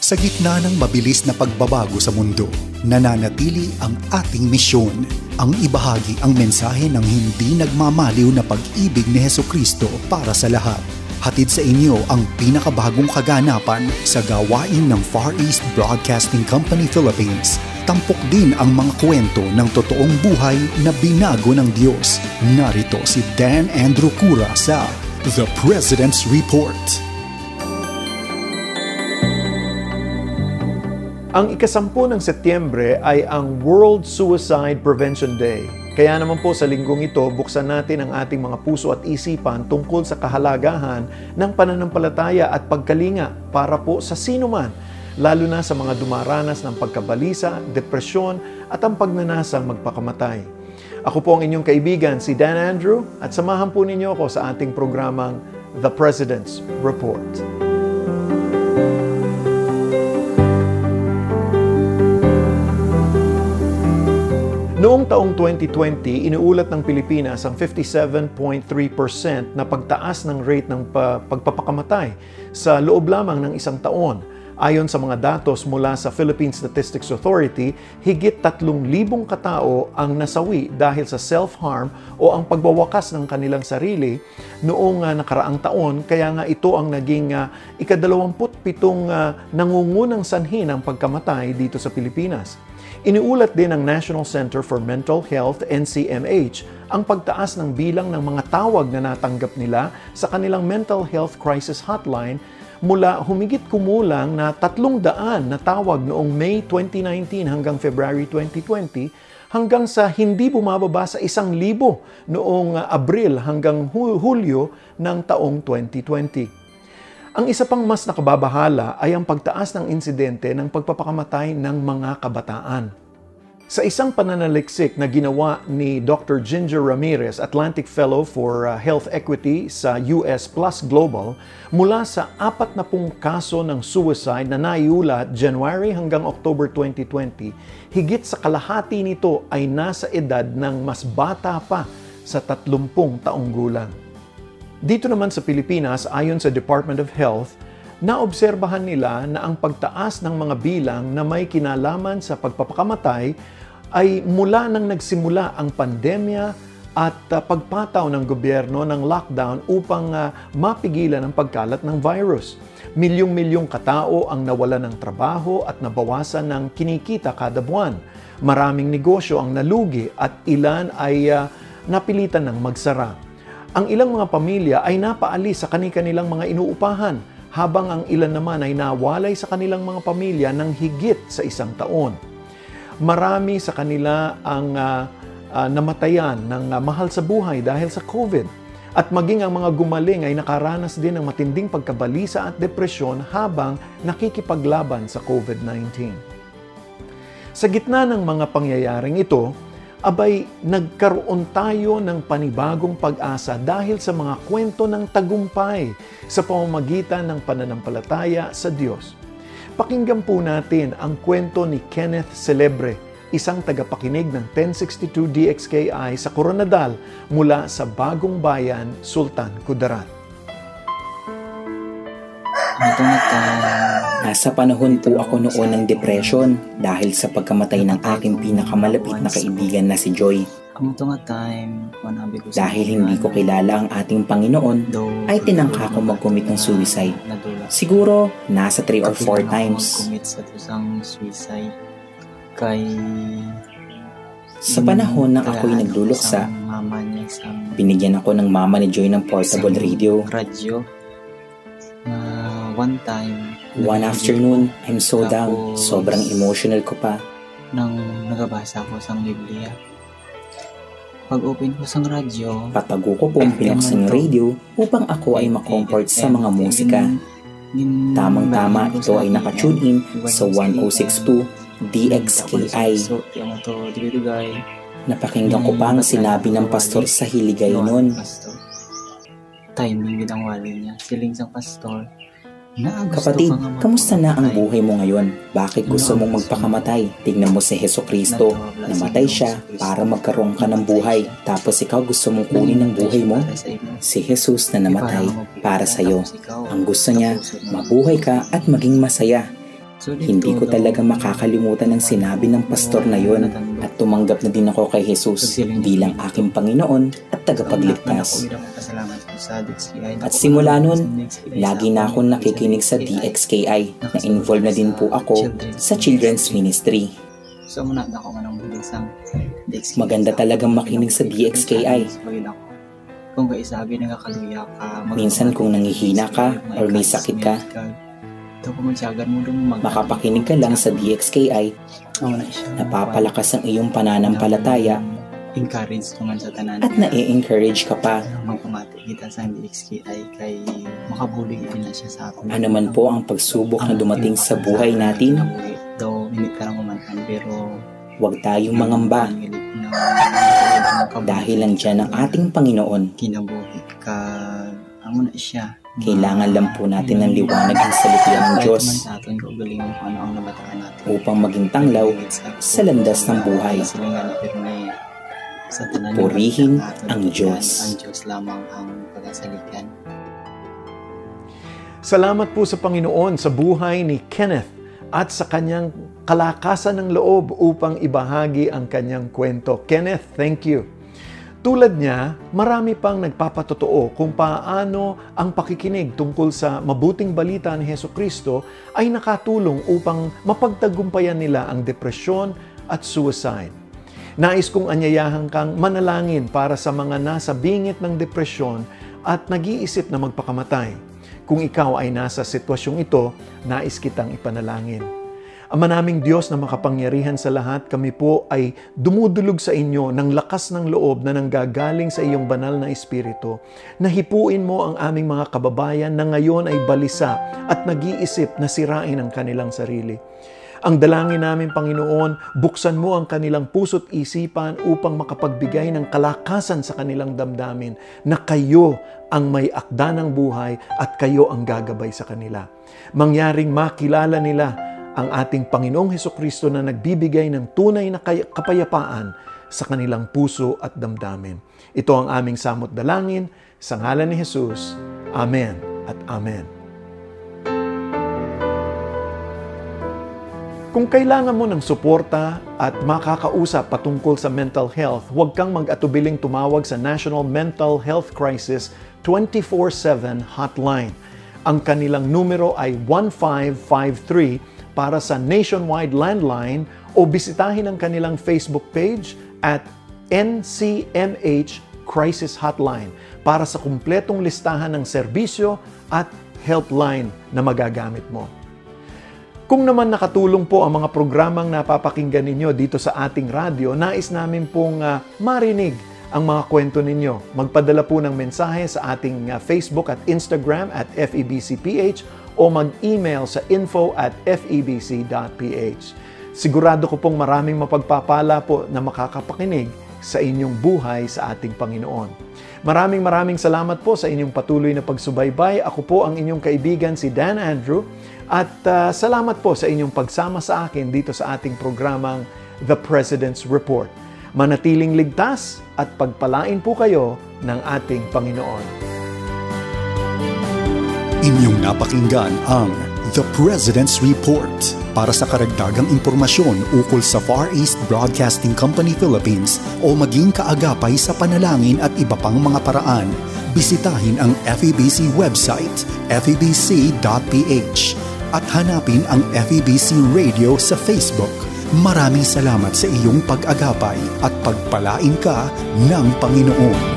Sa gitna ng mabilis na pagbabago sa mundo, nananatili ang ating misyon, ang ibahagi ang mensahe ng hindi nagmamaliw na pag-ibig ni Hesukristo para sa lahat. Hatid sa inyo ang pinakabagong kaganapan sa gawain ng Far East Broadcasting Company Philippines. Tampok din ang mga kwento ng totoong buhay na binago ng Diyos. Narito si Dan Andrew Cura sa The President's Report. Ang ika-10 ng Setyembre ay ang World Suicide Prevention Day. Kaya naman po sa linggong ito, buksan natin ang ating mga puso at isipan tungkol sa kahalagahan ng pananampalataya at pagkalinga para po sa sino man, lalo na sa mga dumaranas ng pagkabalisa, depresyon at ang pagnanasang magpakamatay. Ako po ang inyong kaibigan, si Dan Andrew, at samahan po ninyo ako sa ating programang The President's Report. Noong taong 2020, inuulat ng Pilipinas ang 57.3% na pagtaas ng rate ng pagpapakamatay sa loob lamang ng isang taon. Ayon sa mga datos mula sa Philippine Statistics Authority, higit 3,000 katao ang nasawi dahil sa self-harm o ang pagwawakas ng kanilang sarili noong nakaraang taon. Kaya nga ito ang naging ika-27 nangungunang sanhi ng pagkamatay dito sa Pilipinas. Iniulat din ng National Center for Mental Health, NCMH, ang pagtaas ng bilang ng mga tawag na natanggap nila sa kanilang mental health crisis hotline mula humigit kumulang na 300 na tawag noong May 2019 hanggang February 2020 hanggang sa hindi bumababa sa 1,000 noong Abril hanggang Hulyo ng taong 2020. Ang isa pang mas nakababahala ay ang pagtaas ng insidente ng pagpapakamatay ng mga kabataan. Sa isang pananaliksik na ginawa ni Dr. Ginger Ramirez, Atlantic Fellow for Health Equity sa US Plus Global, mula sa 40 kaso ng suicide na naiulat January hanggang October 2020, higit sa kalahati nito ay nasa edad ng mas bata pa sa 30 taong gulang. Dito naman sa Pilipinas, ayon sa Department of Health, naobserbahan nila na ang pagtaas ng mga bilang na may kinalaman sa pagpapakamatay ay mula nang nagsimula ang pandemya at pagpataw ng gobyerno ng lockdown upang mapigilan ang pagkalat ng virus. Milyong-milyong katao ang nawalan ng trabaho at nabawasan ng kinikita kada buwan. Maraming negosyo ang nalugi at ilan ay napilitan ng magsara. Ang ilang mga pamilya ay napaalis sa kani-kanilang mga inuupahan, habang ang ilan naman ay nawalay sa kanilang mga pamilya ng higit sa 1 taon. Marami sa kanila ang namatayan ng mahal sa buhay dahil sa COVID. At maging ang mga gumaling ay nakaranas din ng matinding pagkabalisa at depresyon habang nakikipaglaban sa COVID-19. Sa gitna ng mga pangyayaring ito, abay, nagkaroon tayo ng panibagong pag-asa dahil sa mga kwento ng tagumpay sa pamamagitan ng pananampalataya sa Diyos. Pakinggan po natin ang kwento ni Kenneth Celebre, isang tagapakinig ng 1062 DXKI sa Coronadal mula sa Bagong Bayan, Sultan Kudarat. Nasa panahon po ako noon ng depression dahil sa pagkamatay ng aking pinakamalapit na kaibigan na si Joy. Dahil hindi ko kilala ang ating Panginoon, ay tinangka ko mag-commit ng suicide. Siguro, nasa 3 or 4 times. Sa panahon na ako'y nagluluksa, binigyan ako ng mama ni Joy ng portable radio. One afternoon, I'm so down. Sobrang emotional ko pa. Nang nagabasa ko sa Biblia. Pag-open ko sa radyo, patago ko pong pinuksan yung radio upang ako ay makomfort sa mga musika. Tamang-tama ito ay nakatune in sa 1062 DXKI. Napakinggan ko pa ang sinabi ng pastor sa hiligay noon. Timing din ang wali niya. Siling sang pastor. Kapatid, kamusta na ang buhay mo ngayon? Bakit gusto mong magpakamatay? Tignan mo si Hesukristo. Namatay siya para magkaroon ka ng buhay. Tapos ikaw gusto mong kunin ang buhay mo? Si Jesus na namatay para sa iyo. Ang gusto niya, mabuhay ka at maging masaya. Hindi ko talaga makakalimutan ang sinabi ng pastor na yon at tumanggap na din ako kay Jesus bilang aking Panginoon at tagapagligtas. At simula nun, lagi na akong nakikinig sa DXKI na involved na din po ako sa children's ministry. Maganda talagang makinig sa DXKI. Minsan kung nangihina ka or may sakit ka, makapakinig ka lang sa DXKI, napapalakas ang iyong pananampalataya at na-encourage ka pa. Ano man po ang pagsubok na dumating sa buhay natin, huwag tayong mangamba dahil nandiyan ang ating Panginoon. Kailangan lang po natin ng liwanag ng salita ng Diyos upang maging tanglaw sa landas ng buhay. Purihin ang Diyos. Salamat po sa Panginoon sa buhay ni Kenneth at sa kanyang kalakasan ng loob upang ibahagi ang kanyang kwento. Kenneth, thank you. Tulad niya, marami pang nagpapatotoo kung paano ang pakikinig tungkol sa mabuting balita ni Hesukristo ay nakatulong upang mapagtagumpayan nila ang depresyon at suicide. Nais kong anyayahan kang manalangin para sa mga nasa bingit ng depresyon at nag-iisip na magpakamatay. Kung ikaw ay nasa sitwasyong ito, nais kitang ipanalangin. Ama naming Diyos na makapangyarihan sa lahat, kami po ay dumudulog sa inyo ng lakas ng loob na nanggagaling sa iyong banal na Espiritu. Nahipuin mo ang aming mga kababayan na ngayon ay balisa at nag-iisip na sirain ang kanilang sarili. Ang dalangin namin, Panginoon, buksan mo ang kanilang puso't isipan upang makapagbigay ng kalakasan sa kanilang damdamin na kayo ang may akda ng buhay at kayo ang gagabay sa kanila. Mangyaring makilala nila ang ating Panginoong Hesukristo na nagbibigay ng tunay na kapayapaan sa kanilang puso at damdamin. Ito ang aming samot dalangin sa ngalan ni Jesus. Amen at Amen. Kung kailangan mo ng suporta at makakausap patungkol sa mental health, huwag kang mag-atubiling tumawag sa National Mental Health Crisis 24/7 Hotline. Ang kanilang numero ay 1553 para sa nationwide landline o bisitahin ang kanilang Facebook page at NCMH Crisis Hotline para sa kumpletong listahan ng serbisyo at helpline na magagamit mo. Kung naman nakatulong po ang mga programang napapakinggan ninyo dito sa ating radyo, nais namin pong marinig ang mga kwento ninyo. Magpadala po ng mensahe sa ating Facebook at Instagram at FEBCPH o mag-email sa info@febc.ph. Sigurado ko pong maraming mapagpapala po na makakapakinig sa inyong buhay sa ating Panginoon. Maraming salamat po sa inyong patuloy na pagsubaybay. Ako po ang inyong kaibigan si Dan Andrew at salamat po sa inyong pagsama sa akin dito sa ating programang The President's Report. Manatiling ligtas at pagpalain po kayo ng ating Panginoon. Inyong napakinggan ang The President's Report. Para sa karagdagang impormasyon ukol sa Far East Broadcasting Company Philippines o maging kaagapay sa panalangin at iba pang mga paraan, bisitahin ang FEBC website, febc.ph at hanapin ang FEBC Radio sa Facebook. Maraming salamat sa iyong pag-agapay at pagpalain ka ng Panginoon.